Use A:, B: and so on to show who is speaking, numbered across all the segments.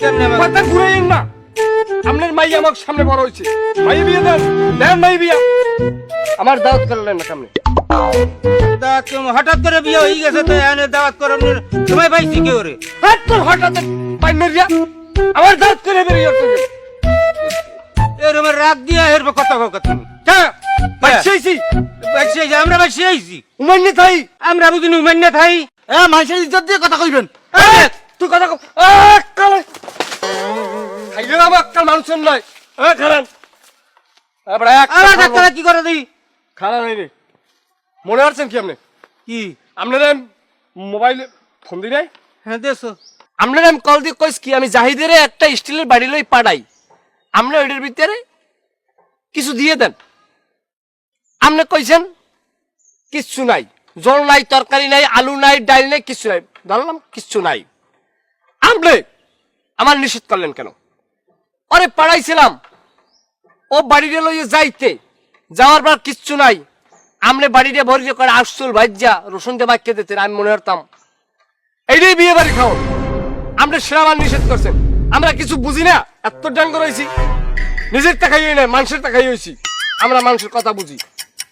A: কেমনে
B: কথা ঘুরেইন না। আপনার মাই আমার সামনে বড় হয়েছে, মাই বিয়ে দেন, দেন মাই বিয়া। আমার দাওয়াত করলেন না কেমনে?
A: দাওয়াত হঠাৎ করে বিয়ে হয়ে গেছে তো এনে দাওয়াত করানোর সময় পাইছি কেউ রে?
B: আর তোর হঠাৎ পাইনারিয়া আমার দাওয়াত করে বেরিয়ে আসছে।
A: এরকম রাগ দিয়া এর কথা কথা তুমি
B: বাচ্চাইছি
A: আমরা বাসি আইছি
B: উমান্নি থাই,
A: আমরা বুঝিনি মান্য থাই।
C: মানুষের ইজ্জত দিয়ে কথা কইবেন।
B: তুই কথা কও। কালে খাইলে আমার কাল মানুষের নয়। খারান এবার
A: আবার ডাক্তার কি করে দিই?
B: খারান নাই রে, মনে আসছেন কি আপনি?
A: কি
B: আপনারা মোবাইলে ফোন দি নাই?
A: হ্যাঁ দেছো
D: আপনার আমি কল দিয়ে কইস কি আমি জাহিদের একটা স্টিলের বাড়ি লই পাঠাই, আপনি ওইটার ভিতরে কিছু দিয়ে দেন। আপনি কইছেন কিচ্ছু নাই, জল নাই, তরকারি নাই, আলু নাই, ডাল নাই, কিচ্ছু নাই। ধরলাম কিচ্ছু নাই, আপনি আমার নিষেধ করলেন কেন? আরে পাড়াইছিলাম ও বাড়িতে লইয়ে যাইতে, যাওয়ার পর কিচ্ছু নাই। আমনে বাড়িতে ভরি করে আসল ভাজ্যা রসুন দিয়ে মাখিয়ে দিতেন, আমি মনে করতাম এইটাই বিয়ে বাড়ি খাও। আমরা সেরাবার নিষেধ করছেন, আমরা কিছু বুঝি না, এত ডাঙ্গ রয়েছি, নিজের টাকাই নাই মানুষের টাকাই হয়েছি, আমরা মানুষের কথা বুঝি।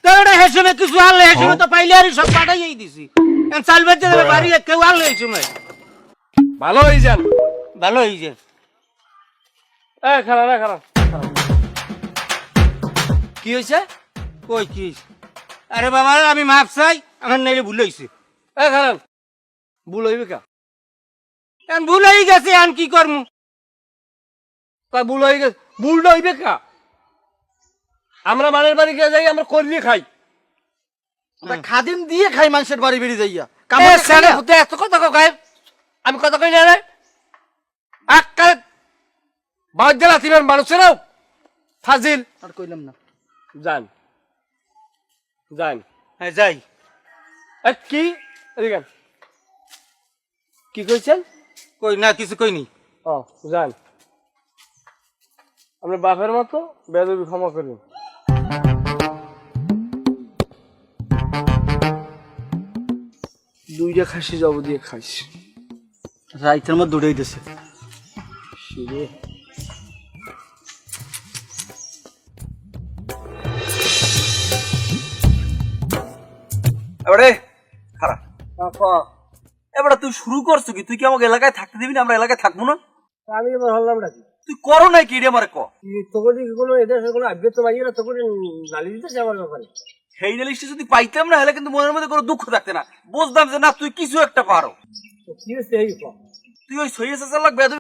A: তোরা হেসমে কিছু আনলে হেসমে তো পাইলে আর সব পাঠাইয়াই দিছি। চাল বেচে দেবে বাড়ি কেউ আনলে এই সময়
B: ভালো হয়ে যান।
A: ভালো হয়েছে।
B: খারাপ খারাপ
D: কি হয়েছে?
A: কই কি? আরে বাবা আমি মাপ চাই, আমার নাইলে ভুল হয়েছে।
B: খারাপ ভুল হইবে কা?
A: এখন ভুল হয়ে গেছে, এখন কি করবো?
B: ভুল হয়ে গেছে, ভুলটা হইবে কা? আমরা মানের বাড়ি গিয়ে যাই, আমরা করলি খাই,
C: খাদিম দিয়ে খাই মানুষের বাড়ি বেরিয়ে যাইয়া।
D: এত কথা গায়ে আমি কথা কই না রে।
B: এককালে বাদ দিবেন মানুষেরাও ফাজিল।
C: আর কইলাম না।
B: যান যান
A: হ্যাঁ যাই।
B: কি এদিকে আন। কি কইছেন?
A: কই না কিছু কইনি।
B: ও যান, আপনি বাপের মতো বেদবি ক্ষমা করুন। দুইটা খাসি জব দিয়ে খাইস।
C: রাইতের মধ্যে দৌড়াই দিছে।
E: এবারে খারাপ এবারে তুই শুরু করছো কি? তুই কি আমাকে এলাকায় থাকতে দিবি না? আমরা এলাকায় থাকবো না?
B: আমি এবার হলাম নাকি
E: তুই করো নাই কি রে আমারে ক?
B: তোকে কোনো এদের কোনো আভ্যত পাইয়ে না, তোকে নালি দিতেছে আমার ব্যাপারে।
E: সেই জিনিসটা যদি পাইতাম না হলে কিন্তু মনের মধ্যে কোনো দুঃখ থাকতে না, বুঝতাম যে না তুই কিছু একটা পারো।
B: কি হচ্ছে এই
E: তুই ওই সহিয়ে লাগবে